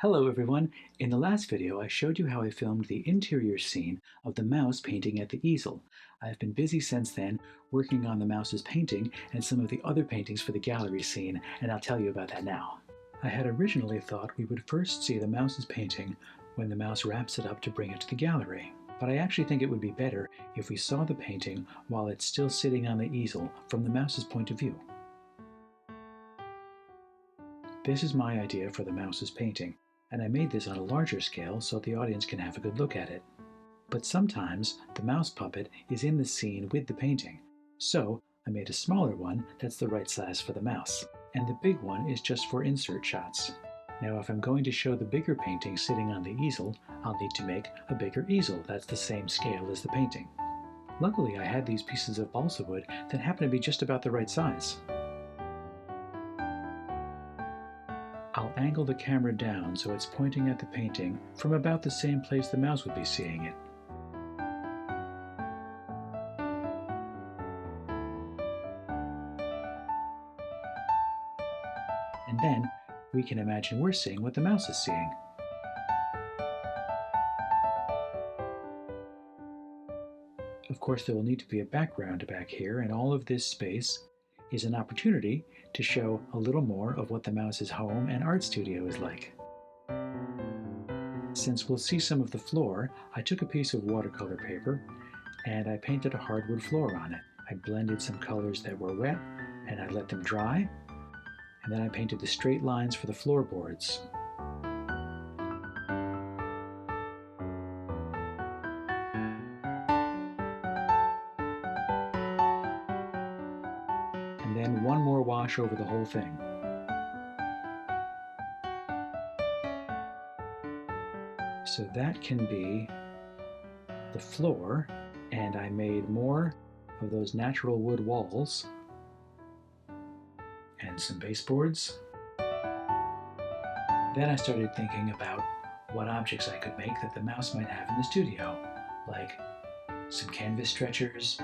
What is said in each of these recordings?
Hello everyone! In the last video I showed you how I filmed the interior scene of the mouse painting at the easel. I've been busy since then working on the mouse's painting and some of the other paintings for the gallery scene, and I'll tell you about that now. I had originally thought we would first see the mouse's painting when the mouse wraps it up to bring it to the gallery. But I actually think it would be better if we saw the painting while it's still sitting on the easel from the mouse's point of view. This is my idea for the mouse's painting, and I made this on a larger scale so the audience can have a good look at it. But sometimes the mouse puppet is in the scene with the painting, so I made a smaller one that's the right size for the mouse, and the big one is just for insert shots. Now if I'm going to show the bigger painting sitting on the easel, I'll need to make a bigger easel that's the same scale as the painting. Luckily I had these pieces of balsa wood that happen to be just about the right size. I'll angle the camera down so it's pointing at the painting from about the same place the mouse would be seeing it. And then we can imagine we're seeing what the mouse is seeing. Of course, there will need to be a background back here, and all of this space is an opportunity to show a little more of what the mouse's home and art studio is like. Since we'll see some of the floor, I took a piece of watercolor paper and I painted a hardwood floor on it. I blended some colors that were wet and I let them dry, and then I painted the straight lines for the floorboards. And then one more wash over the whole thing. So that can be the floor, and I made more of those natural wood walls and some baseboards. Then I started thinking about what objects I could make that the mouse might have in the studio, like some canvas stretchers,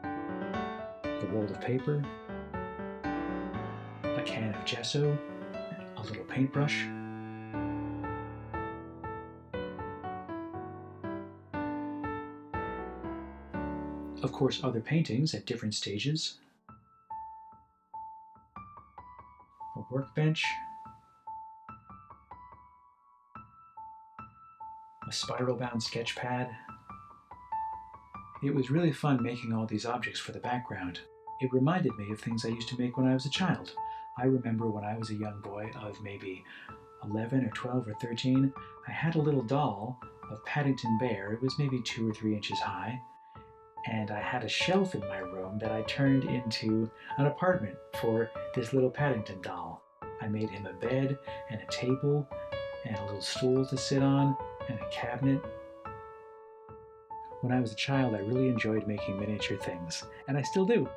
a roll of paper, a can of gesso, a little paintbrush. Of course, other paintings at different stages, a workbench, a spiral-bound sketch pad. It was really fun making all these objects for the background. It reminded me of things I used to make when I was a child. I remember when I was a young boy of maybe 11 or 12 or 13, I had a little doll of Paddington Bear. It was maybe 2 or 3 inches high, and I had a shelf in my room that I turned into an apartment for this little Paddington doll. I made him a bed and a table and a little stool to sit on and a cabinet. When I was a child, I really enjoyed making miniature things, and I still do.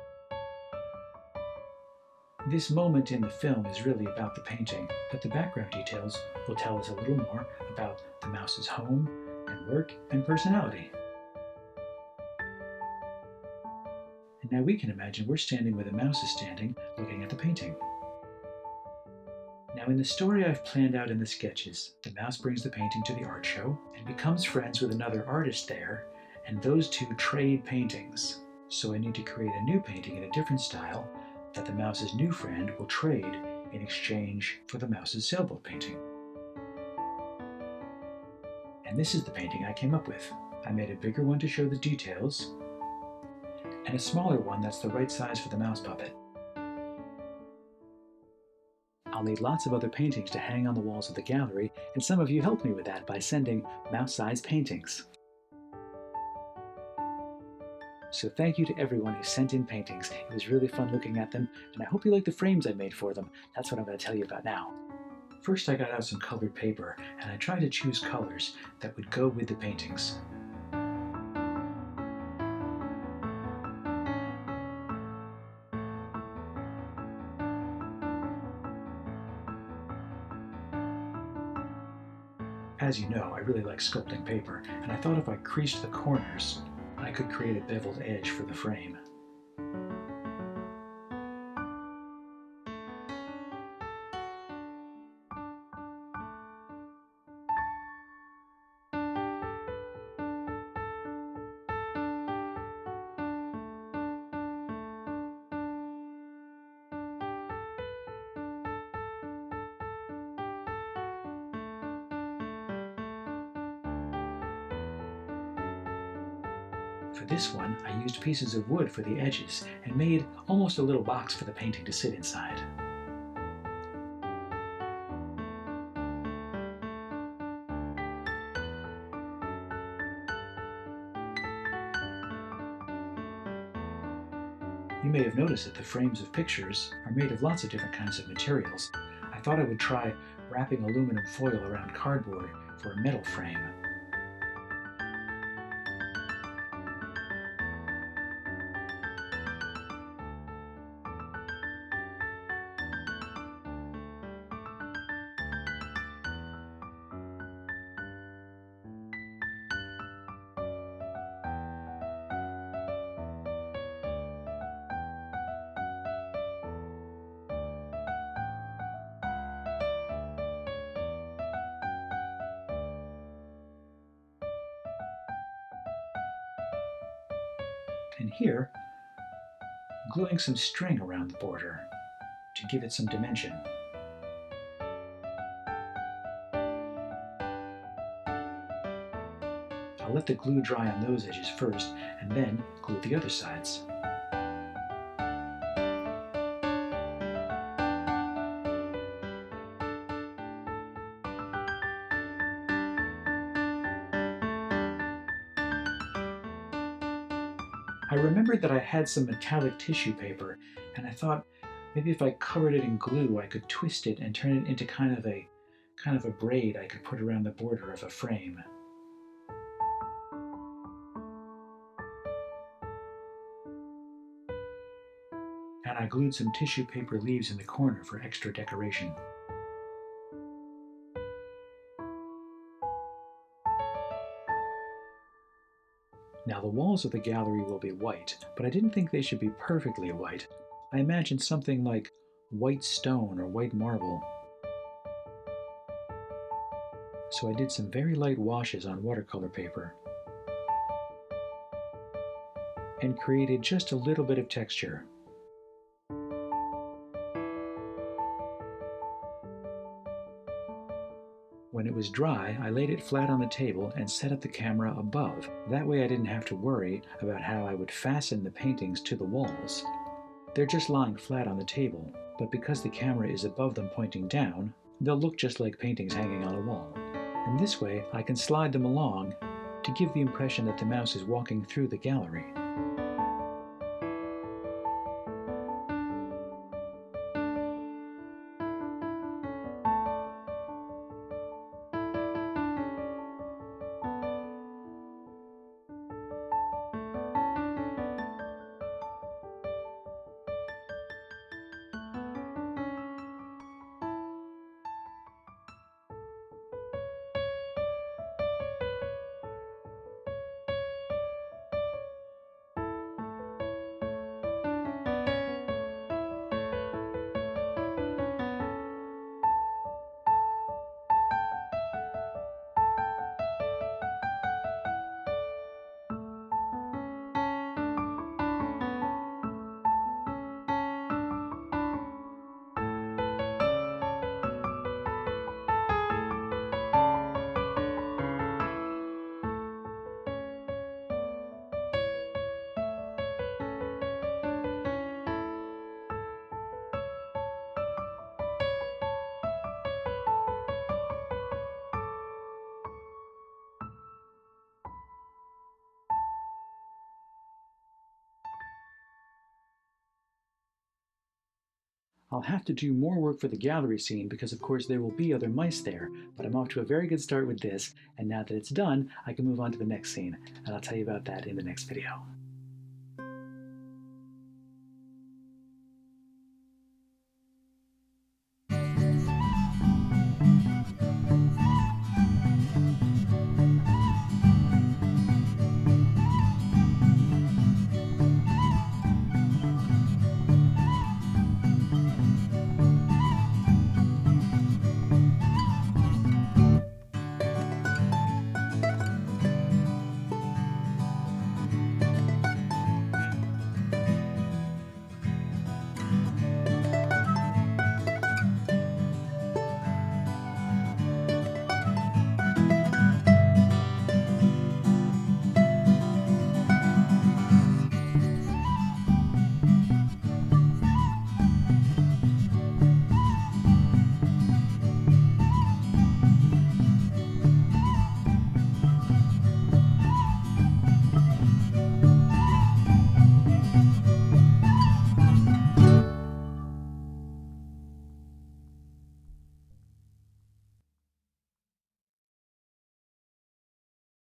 This moment in the film is really about the painting, but the background details will tell us a little more about the mouse's home and work and personality. And now we can imagine we're standing where the mouse is standing, looking at the painting. Now in the story I've planned out in the sketches, the mouse brings the painting to the art show and becomes friends with another artist there, and those two trade paintings. So I need to create a new painting in a different style that the mouse's new friend will trade in exchange for the mouse's sailboat painting. And this is the painting I came up with. I made a bigger one to show the details, and a smaller one that's the right size for the mouse puppet. I'll need lots of other paintings to hang on the walls of the gallery, and some of you helped me with that by sending mouse-sized paintings. So thank you to everyone who sent in paintings. It was really fun looking at them, and I hope you like the frames I made for them. That's what I'm going to tell you about now. First I got out some colored paper, and I tried to choose colors that would go with the paintings. As you know, I really like sculpting paper, and I thought if I creased the corners, I could create a beveled edge for the frame. For this one, I used pieces of wood for the edges and made almost a little box for the painting to sit inside. You may have noticed that the frames of pictures are made of lots of different kinds of materials. I thought I would try wrapping aluminum foil around cardboard for a metal frame. And here, gluing some string around the border to give it some dimension. I'll let the glue dry on those edges first and then glue the other sides. I remembered that I had some metallic tissue paper, and I thought maybe if I covered it in glue I could twist it and turn it into kind of a braid I could put around the border of a frame. And I glued some tissue paper leaves in the corner for extra decoration. Now the walls of the gallery will be white, but I didn't think they should be perfectly white. I imagined something like white stone or white marble. So I did some very light washes on watercolor paper and created just a little bit of texture. When it was dry, I laid it flat on the table and set up the camera above. That way I didn't have to worry about how I would fasten the paintings to the walls. They're just lying flat on the table, but because the camera is above them pointing down, they'll look just like paintings hanging on a wall. And this way I can slide them along to give the impression that the mouse is walking through the gallery. I'll have to do more work for the gallery scene because of course there will be other mice there, but I'm off to a very good start with this, and now that it's done, I can move on to the next scene, and I'll tell you about that in the next video.